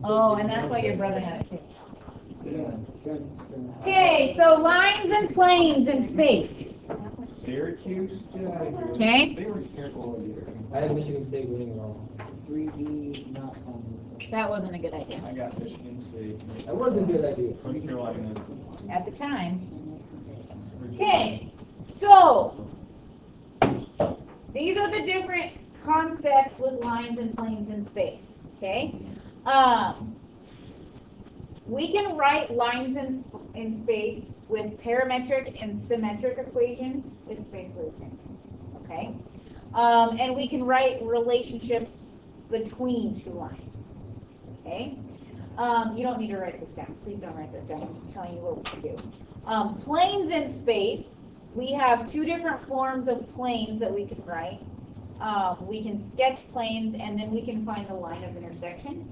Oh, and that's why your brother had it too. Okay, so lines and planes in space. Syracuse? Okay. They were careful here. I had Michigan State winning it all. 3D, not That wasn't a good idea I got Michigan State. That was a good idea. North Carolina. at the time. Okay, so these are the different concepts with lines and planes in space. Okay, we can write lines in space with parametric and symmetric equations. It's basically the same thing. Okay, and we can write relationships between two lines. Okay, you don't need to write this down. Please don't write this down. I'm just telling you what we can do. Planes in space, we have two different forms of planes that we can write. We can sketch planes, and then we can find the line of intersection.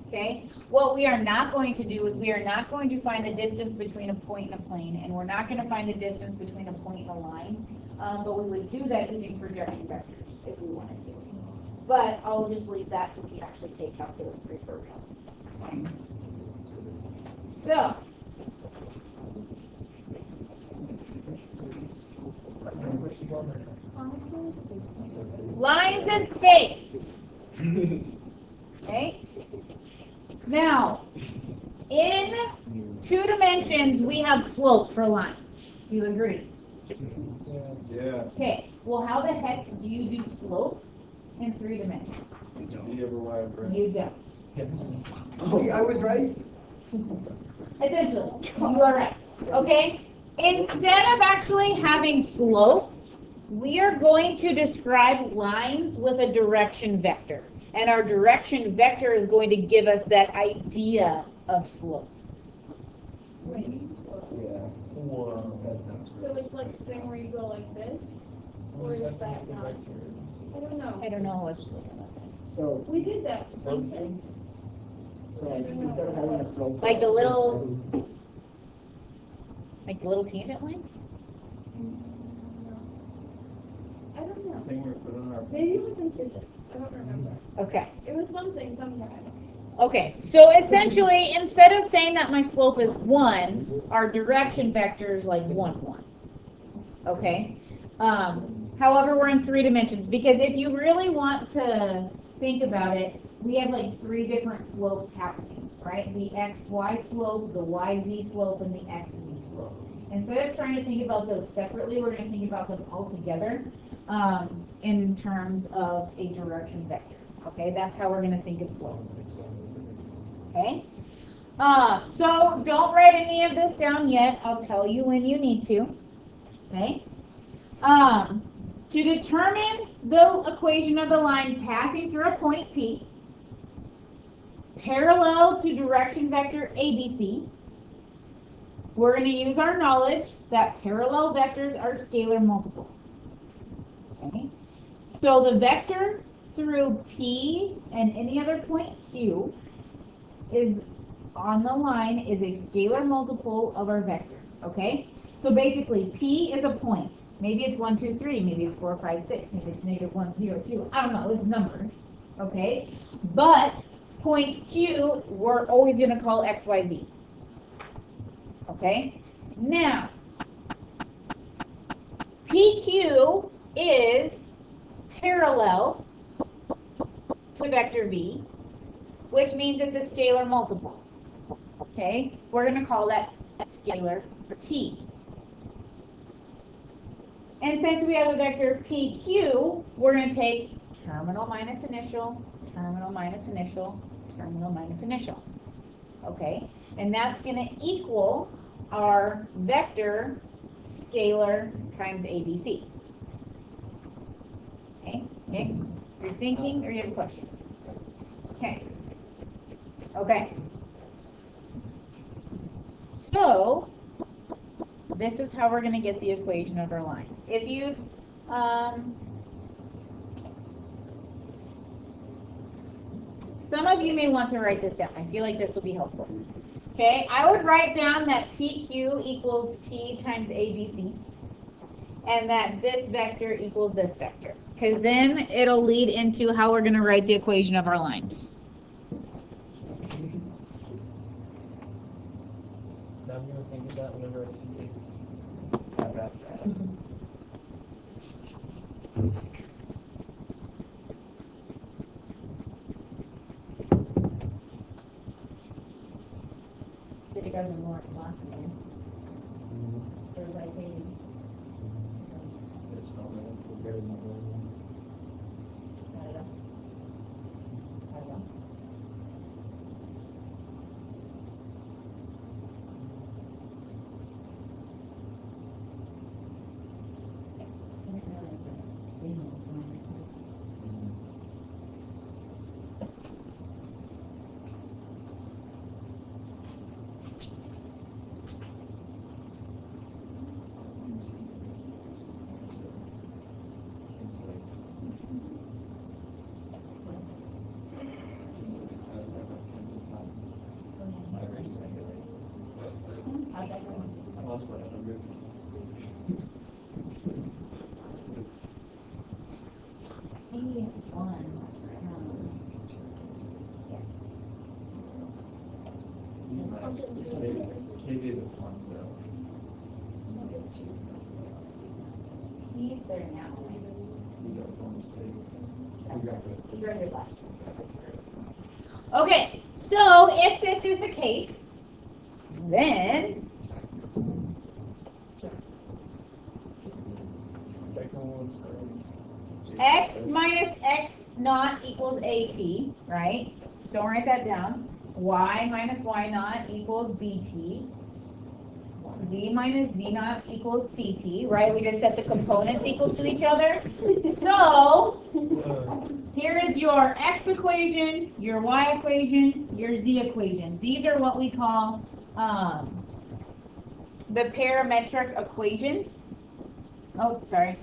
Okay, what we are not going to do is we are not going to find the distance between a point and a plane, and we're not going to find the distance between a point and a line, but we would do that using projection vectors if we wanted to. But I'll just leave that to we actually take calculus pre-program. So, lines in space. Okay. Now, in 2 dimensions, we have slope for lines. Do you agree? Yeah. Okay. Well, how the heck do you do slope in 3 dimensions? You ever wide breath? You don't. Oh, I was right. Essentially, you are right. Okay? Instead of actually having slope, we are going to describe lines with a direction vector. And our direction vector is going to give us that idea of slope. Yeah. Whoa. So it's like the thing where you go like this? Or is that not? I don't know. I don't know. Let's So, We did that for something. instead of having a slope. Like the little tangent lines? I don't know. Thing we put on our. Maybe it was in physics. I don't remember. Okay. It was something sometime. Okay, so essentially, instead of saying that my slope is 1, our direction vector is like 1, 1. Okay? However, we're in 3 dimensions, because if you really want to think about it, we have like 3 different slopes happening, right? The xy slope, the yz slope, and the xz slope. Instead of trying to think about those separately, we're going to think about them all together in terms of a direction vector. Okay, that's how we're going to think of slope. Okay, so don't write any of this down yet. I'll tell you when you need to. Okay, to determine the equation of the line passing through a point P, parallel to direction vector ABC, we're going to use our knowledge that parallel vectors are scalar multiples. Okay, so the vector through P and any other point Q is on the line is a scalar multiple of our vector. Okay, so basically P is a point. Maybe it's 1, 2, 3. Maybe it's 4, 5, 6. Maybe it's negative 1, 0, 2. I don't know. It's numbers. Okay, but point Q we're always going to call X, Y, Z. Okay, now PQ is parallel to vector V, which means it's a scalar multiple. Okay, we're going to call that scalar T. And since we have a vector PQ, we're going to take terminal minus initial, terminal minus initial, terminal minus initial. Okay, and that's going to equal our vector scalar times ABC. Okay, you're thinking or you have a question? Okay. Okay. So, this is how we're going to get the equation of our lines. If you, some of you may want to write this down. I feel like this will be helpful. Okay, I would write down that PQ equals T times ABC, and that this vector equals this vector, because then it'll lead into how we're going to write the equation of our lines. Now I'm gonna think of that whenever I see papers. Did you guys have more last name? Or like maybe. It's not bad. We're good, not really. I don't know. I don't know. How'd that go? I lost my 100. Maybe one. KB is a fun though. He's there now. These are fun mistakes. He graduated last year. Okay, so if this is the case, then x minus x naught equals at, right? Don't write that down. Y minus y naught equals bt. Z minus z naught equals ct, right? We just set the components equal to each other. So here is your x equation, your y equation, your z equation. These are what we call the parametric equations. Oh, sorry.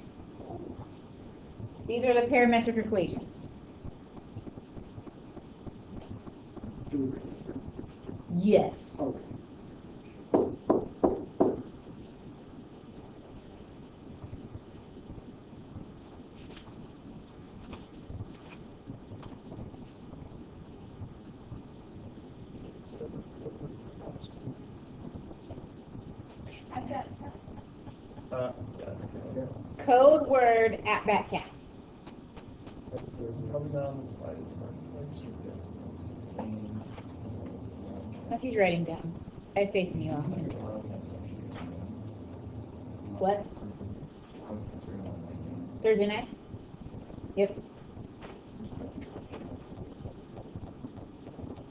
These are the parametric equations. Yes. Okay. I've got, Yeah. Code word at Batcat. That's probably not on the slide. What he's writing down. I have faith in you, Austin. What? Thursday night? Yep.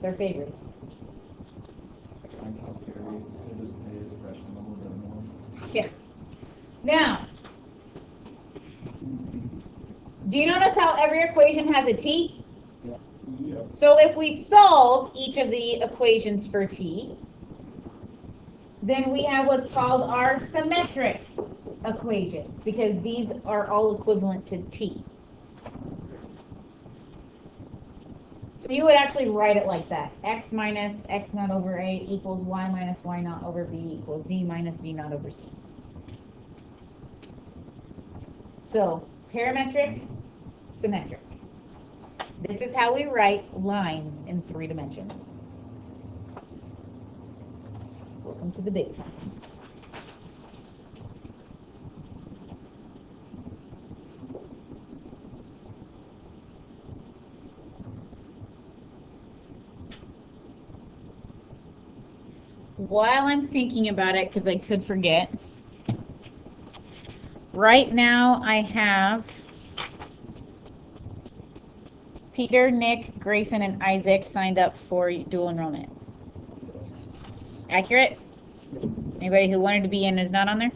Their favorite. Yeah. Now, do you notice how every equation has a t? Yeah. So if we solve each of the equations for t, then we have what's called our symmetric equation, because these are all equivalent to t. So you would actually write it like that. X minus x naught over a equals y minus y naught over b equals z minus z naught over c. So parametric, symmetric. This is how we write lines in 3 dimensions. Welcome to the big time. While I'm thinking about it, because I could forget, right now I have Peter, Nick, Grayson, and Isaac signed up for dual enrollment. Accurate? Anybody who wanted to be in is not on there?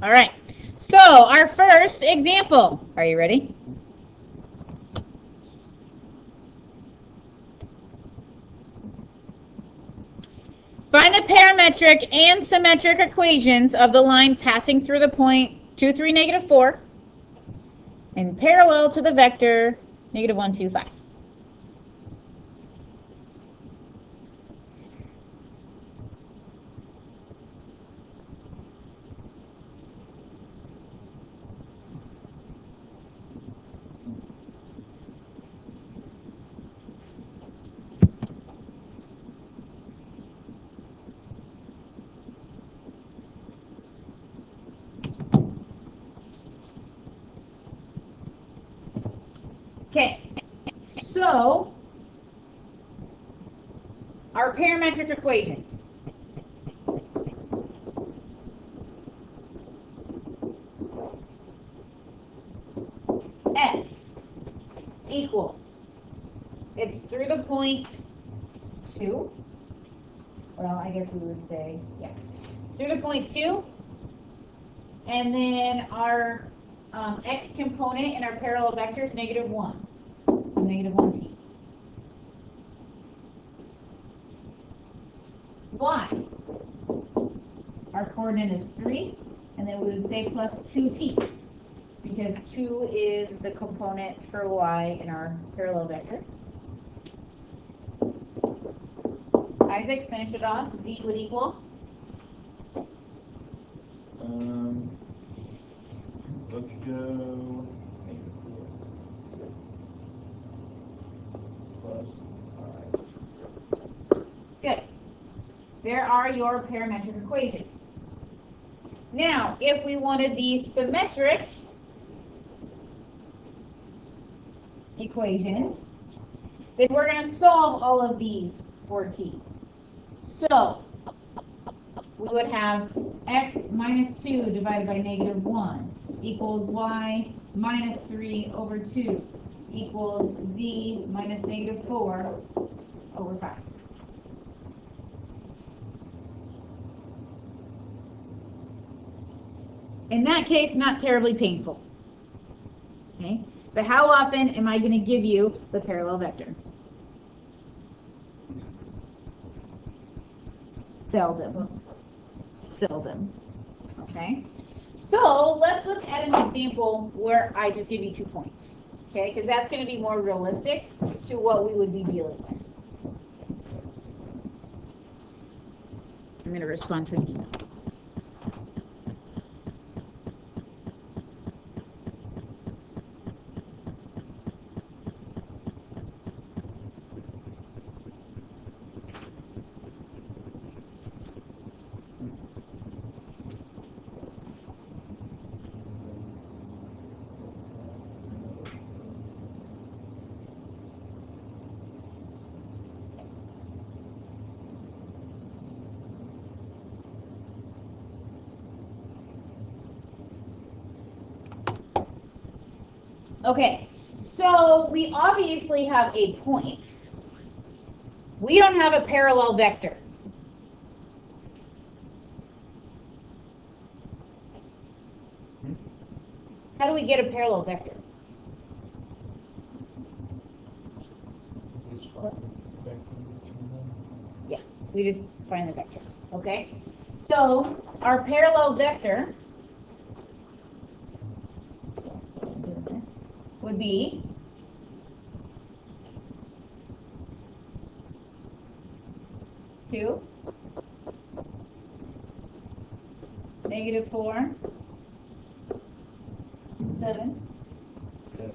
All right. So our first example. Are you ready? Find the parametric and symmetric equations of the line passing through the point 2, 3, negative 4 and parallel to the vector negative 1, 2, 5. Okay, so our parametric equations. X equals, it's through the point 2. Well, I guess we would say, yeah. It's through the point 2. And then our x component in our parallel vector is -1. So -1t. Y. Our coordinate is 3. And then we would say plus 2t. Because 2 is the component for y in our parallel vector. Isaac, finish it off. Z would equal? Let's go. Good. There are your parametric equations. Now, if we wanted the symmetric equations, then we're going to solve all of these for t. So, we would have x minus 2 divided by -1 equals y minus 3 over 2 equals z minus -4 over 5. In that case, not terribly painful. Okay? But how often am I going to give you the parallel vector? Seldom. Seldom. Okay? So let's look at an example where I just give you 2 points. Okay? Because that's going to be more realistic to what we would be dealing with. I'm going to respond to an email. Okay, so we obviously have a point. We don't have a parallel vector. How do we get a parallel vector? Yeah, we just find the vector. Okay, so our parallel vector would be -2, -4, 7. Okay,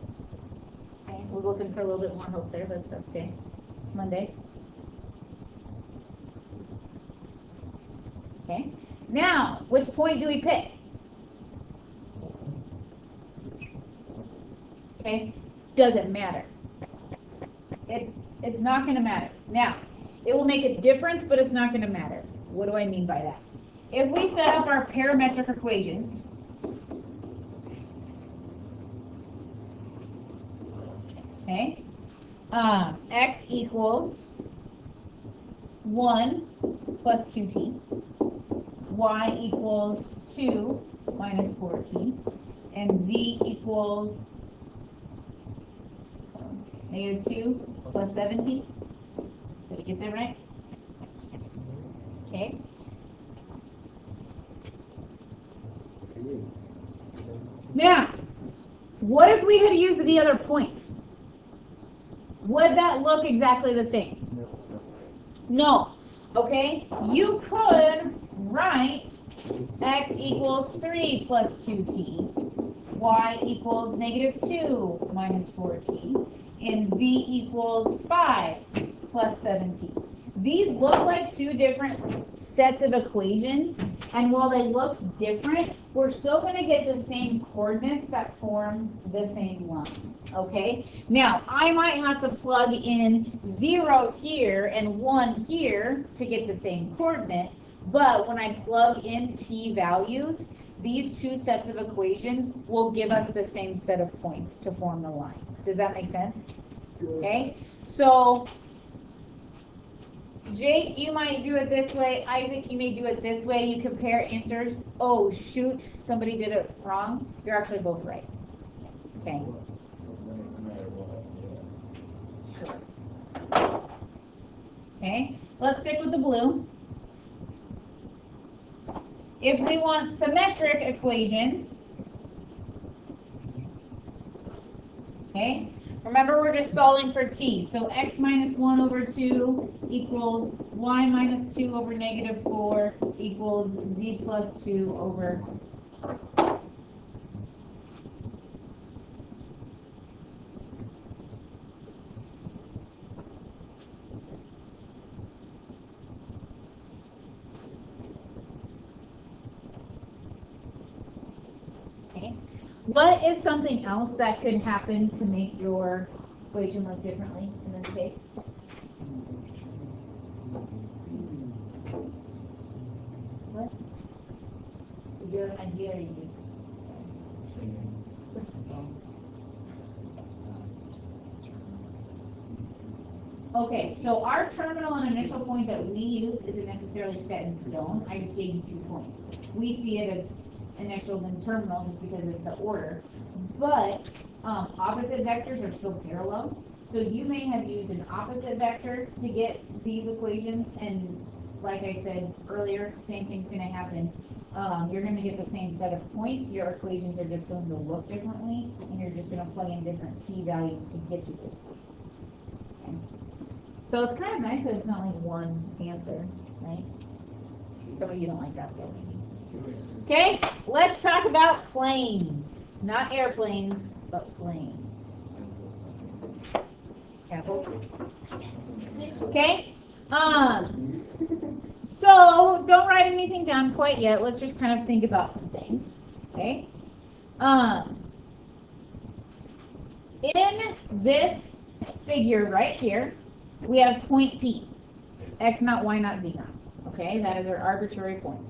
we're looking for a little bit more hope there, but that's okay. Monday. Okay. Now, which point do we pick? Okay. Doesn't matter. It's not going to matter. Now, it will make a difference, but it's not going to matter. What do I mean by that? If we set up our parametric equations, okay, x equals 1 plus 2t, y equals 2 minus 4t, and z equals -2 plus 7t. Did I get that right? Okay. Now, what if we had used the other point? Would that look exactly the same? No. Okay? You could write x equals 3 plus 2t, y equals -2 minus 4t, and z equals 5 plus 7t. These look like two different sets of equations, and while they look different, we're still going to get the same coordinates that form the same line. Okay, now I might have to plug in 0 here and 1 here to get the same coordinate, but when I plug in t values, these two sets of equations will give us the same set of points to form the line. Does that make sense? Okay, so Jake, you might do it this way. Isaac, you may do it this way. You compare answers. Oh, shoot, somebody did it wrong. You're actually both right. Okay. Okay, let's stick with the blue. If we want symmetric equations, okay, remember we're just solving for t. So x minus 1 over 2 equals y minus 2 over negative 4 equals z plus 2 over. What is something else that could happen to make your equation look differently in this case? What? Do you have an idea or you just... Okay, so our terminal and initial point that we use isn't necessarily set in stone. I just gave you 2 points. We see it as initial then terminal just because it's the order. But opposite vectors are still parallel. So you may have used an opposite vector to get these equations, and like I said earlier, same thing's going to happen. You're going to get the same set of points. Your equations are just going to look differently, and you're just going to plug in different t values to get you those points. Okay. So it's kind of nice that it's not like one answer, right? Some of you don't like that though, maybe. Okay, let's talk about planes. Not airplanes, but planes. Careful. Okay. So don't write anything down quite yet. Let's just kind of think about some things. Okay. In this figure right here, we have point P. X naught, Y naught, Z naught. Okay, that is our arbitrary point.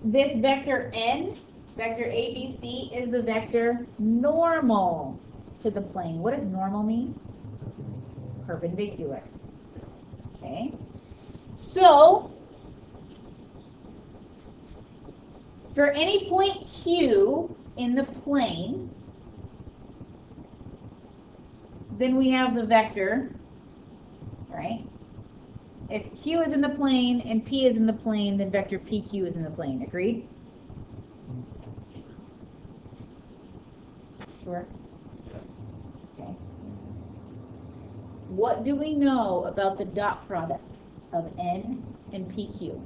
This vector n, vector ABC, is the vector normal to the plane. What does normal mean? Perpendicular. Okay. So, for any point Q in the plane, then we have the vector, right? If Q is in the plane and P is in the plane, then vector PQ is in the plane. Agreed? Sure. Okay. What do we know about the dot product of N and PQ?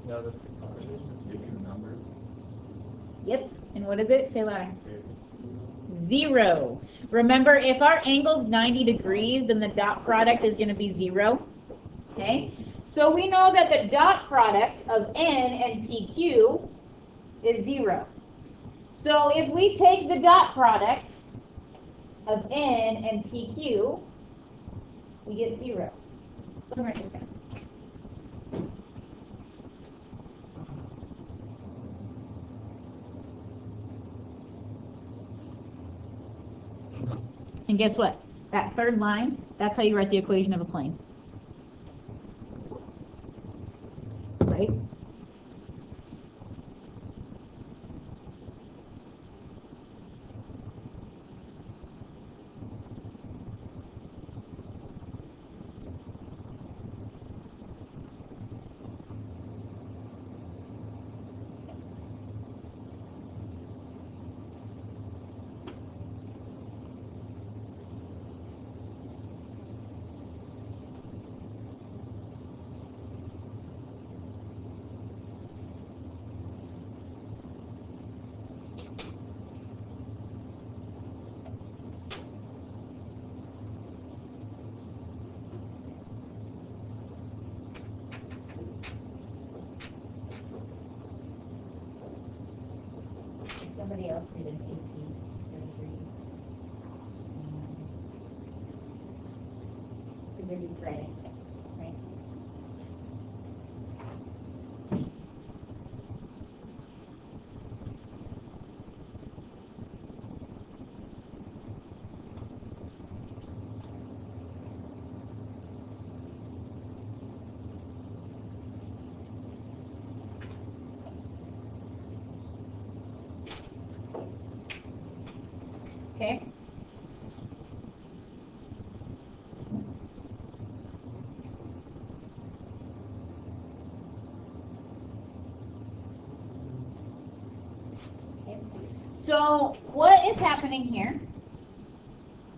No, that's the combination. Just giving the numbers. Yep. And what is it? Say louder. 0. Remember, if our angle's 90 degrees, then the dot product is going to be 0. Okay? So we know that the dot product of N and PQ is 0. So if we take the dot product of N and PQ, we get 0. And guess what? That third line, that's how you write the equation of a plane. Right? somebody else did an AP 33. Because they're due Friday, right? Okay. So what is happening here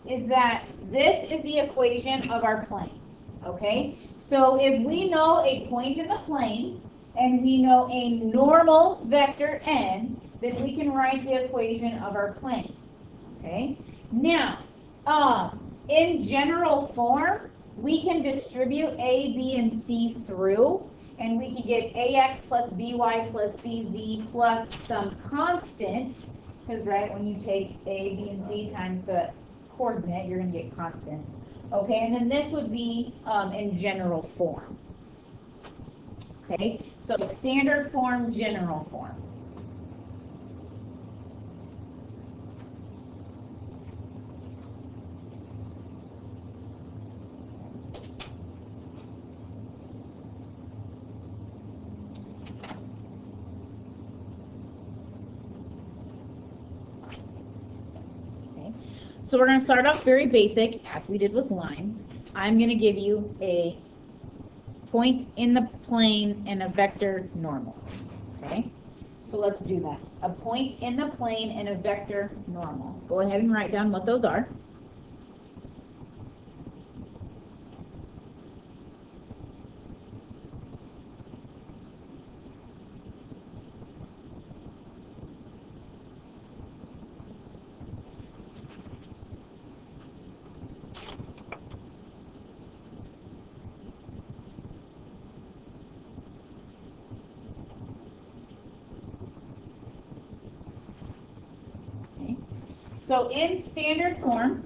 is that this is the equation of our plane, okay? So if we know a point in the plane and we know a normal vector n, then we can write the equation of our plane, okay? Now, in general form, we can distribute a, b, and c through, and we can get ax plus by plus bz plus some constant, because right, when you take a, b, and c times the coordinate, you're going to get constants. Okay, and then this would be in general form. Okay, so standard form, general form. So we're going to start off very basic, as we did with lines. I'm going to give you a point in the plane and a vector normal. Okay? So let's do that. A point in the plane and a vector normal. Go ahead and write down what those are. So in standard form,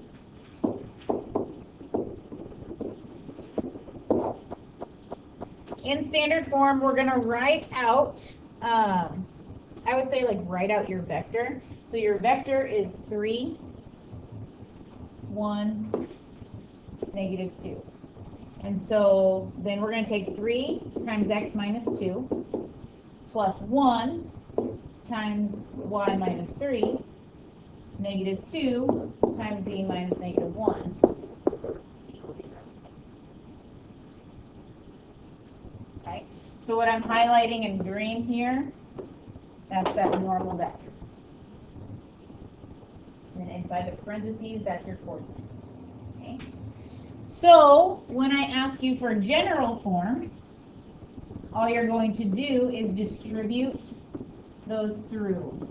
we're going to write out, I would say like write out your vector. So your vector is 3, 1, negative 2. And so then we're going to take 3 times x minus 2 plus 1 times y minus 3. Negative 2 times z minus negative 1 equals 0. Okay, so what I'm highlighting in green here, that's that normal vector. And then inside the parentheses, that's your coordinate. Okay, so when I ask you for general form, all you're going to do is distribute those through.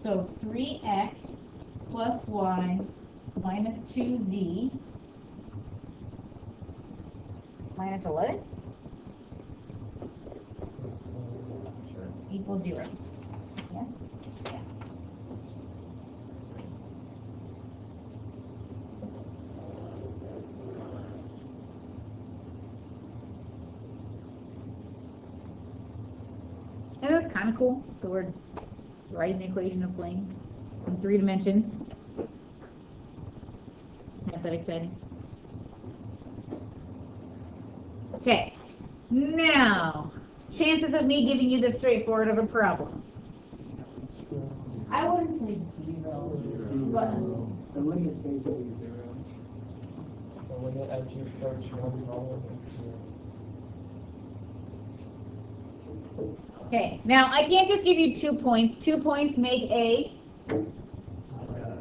So 3x plus y minus 2z minus 11 equals 0. Yeah? Yeah. And that's kind of cool. So we're writing the equation of planes in 3 dimensions. Not that exciting. Okay, now, chances of me giving you this straightforward of a problem. I wouldn't say 0, but The limit stays at 0. Or when it as you approach 1 problem, okay, now I can't just give you 2 points. 2 points make a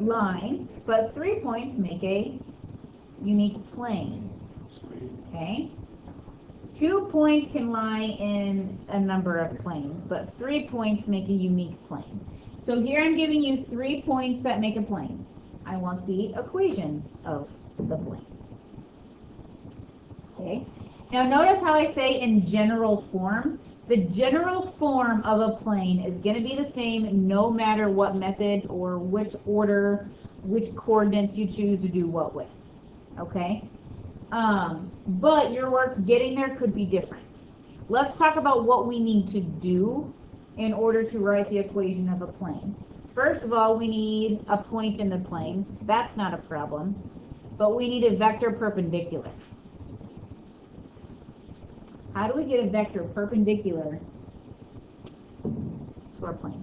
line, but 3 points make a unique plane. Okay? 2 points can lie in a number of planes, but 3 points make a unique plane. So here I'm giving you 3 points that make a plane. I want the equation of the plane. Okay? Now notice how I say in general form. The general form of a plane is going to be the same no matter what method or which order, which coordinates you choose to do what with. Okay? But your work getting there could be different. Let's talk about what we need to do in order to write the equation of a plane. First of all, we need a point in the plane. That's not a problem. But we need a vector perpendicular. How do we get a vector perpendicular to our plane?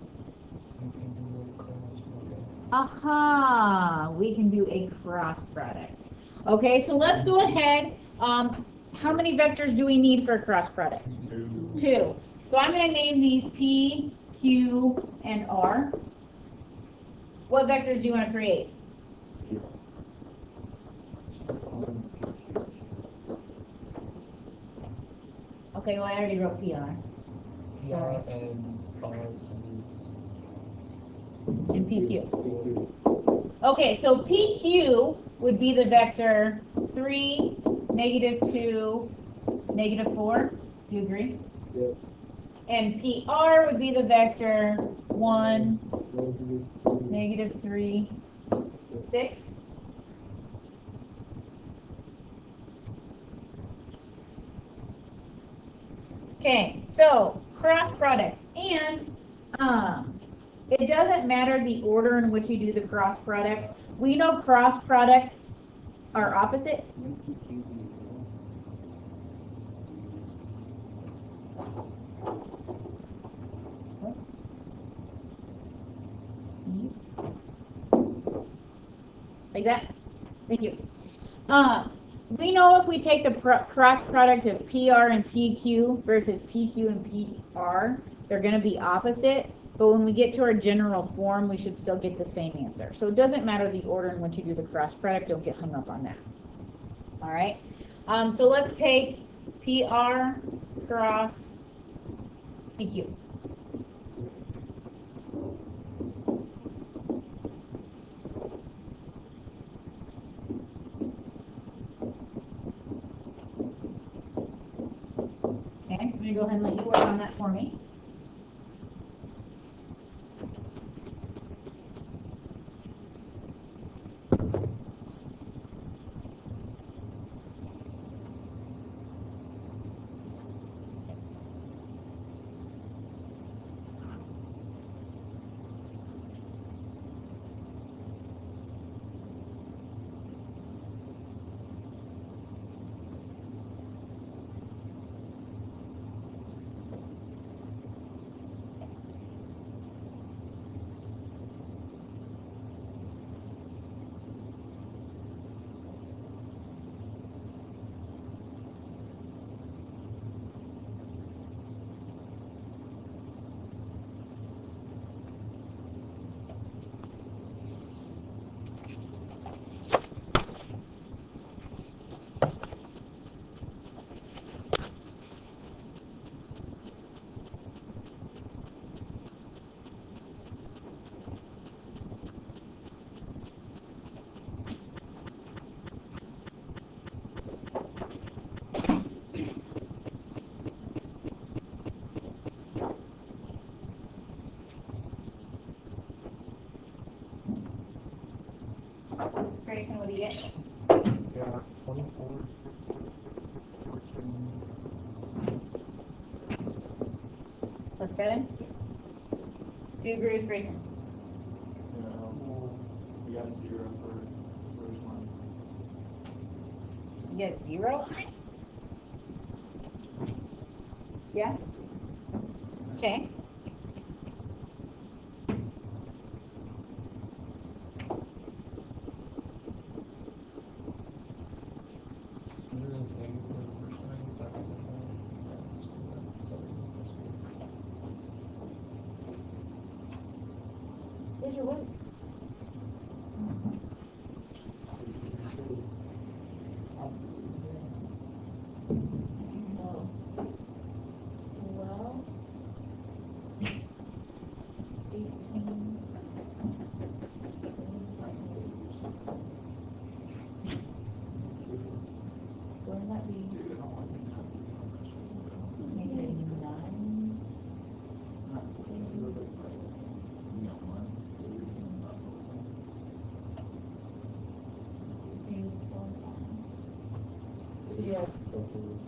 Aha! We can do a cross product. Okay, so let's go ahead. How many vectors do we need for a cross product? Two. So I'm going to name these P, Q, and R. What vectors do you want to create? Okay, well I already wrote PR. PR and R's And PQ. Okay, so PQ would be the vector 3, -2, -4. Do you agree? Yep. And PR would be the vector 1, -3, 6. Okay, so cross product. And it doesn't matter the order in which you do the cross product. We know cross products are opposite. Like that. Thank you. We know if we take the cross product of PR and PQ versus PQ and PR, they're going to be opposite. But when we get to our general form, we should still get the same answer. So it doesn't matter the order in which you do the cross product. Don't get hung up on that. All right. So let's take PR cross PQ. Okay, I'm going to go ahead and let you work on that for me. Grayson, what do you get? Yeah, 24. 14. Plus 7? Do you agree with Grayson? We got 0 for first one. You get 0? Yeah? Okay. Where's your work? Well, 18. Wouldn't that be?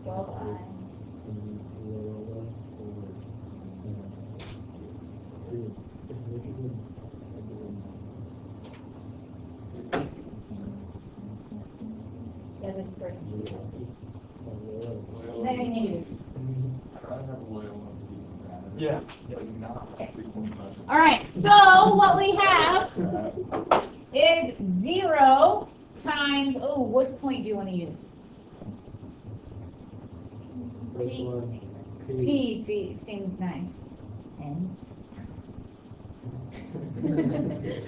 12i. Yeah, this person. Then negative. I have a loyal one to keep that. Yeah. But not Okay. 3.5. All right, so what we have is 0 times, oh, which point do you want to use? First one, P, see, seems nice. N.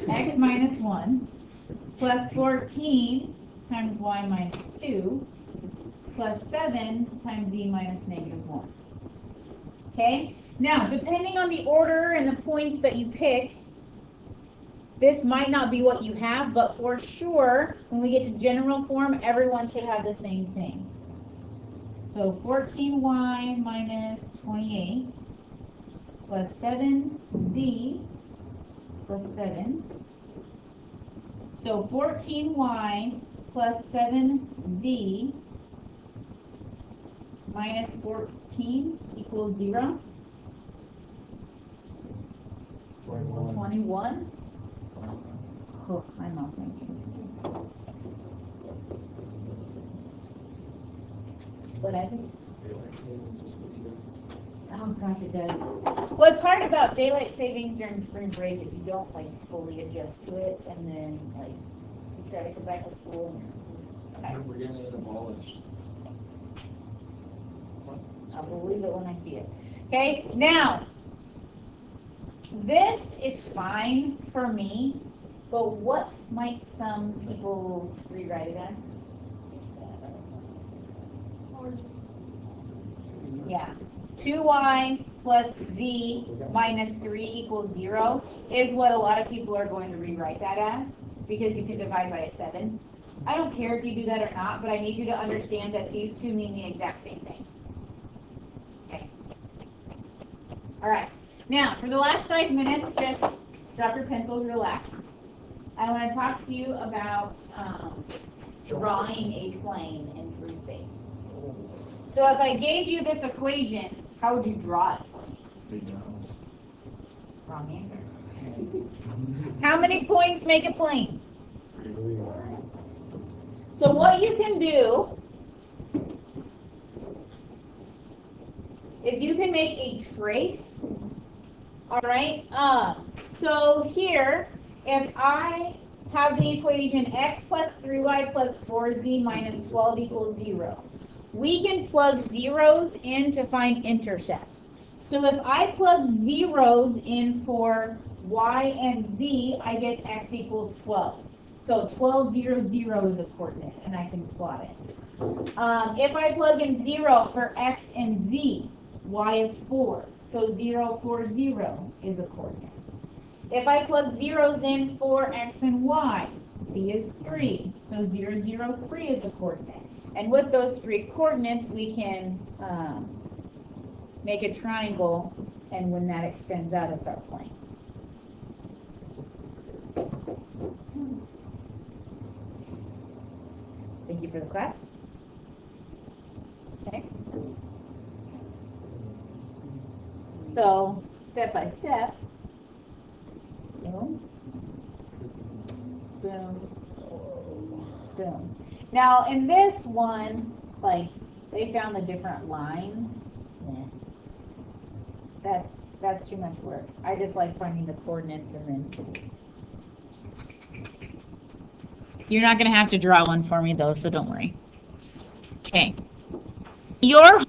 X minus 1 plus 14 times y minus 2 plus 7 times z minus negative 1. Okay? Now, depending on the order and the points that you pick, this might not be what you have, but for sure, when we get to general form, everyone should have the same thing. So 14y minus 28 plus 7z plus 7. So 14y plus 7z minus 14 equals 0. 21. Oh, I'm not thinking. But I think, oh gosh, it does. What's hard about daylight savings during spring break is you don't like fully adjust to it, and then like you try to go back to school. And We're getting it abolished. I'll believe it when I see it. Okay, now this is fine for me, but what might some people rewrite it as? Or just. Yeah. 2y plus z minus 3 equals 0 is what a lot of people are going to rewrite that as, because you can divide by a 7. I don't care if you do that or not, but I need you to understand that these two mean the exact same thing. Okay. All right. Now, for the last 5 minutes, just drop your pencils, relax. I want to talk to you about drawing a plane in free space. So if I gave you this equation, how would you draw it for me? Big down. Wrong answer. How many points make a plane? So what you can do is you can make a trace. All right. So here, if I have the equation x plus 3y plus 4z minus 12 equals 0, we can plug zeros in to find intercepts. So if I plug zeros in for y and z, I get x equals 12. So 12, 0, 0 is a coordinate, and I can plot it. If I plug in 0 for x and z, y is 4. So 0, 4, 0 is a coordinate. If I plug zeros in for x and y, z is 3. So 0, 0, 3 is a coordinate. And with those 3 coordinates, we can make a triangle, and when that extends out, it's our plane. Thank you for the clap. Okay. So, step by step, boom, boom, boom. Now, in this one, like, they found the different lines. That's too much work. I just like finding the coordinates and then. You're not going to have to draw one for me, though, so don't worry. Okay. Your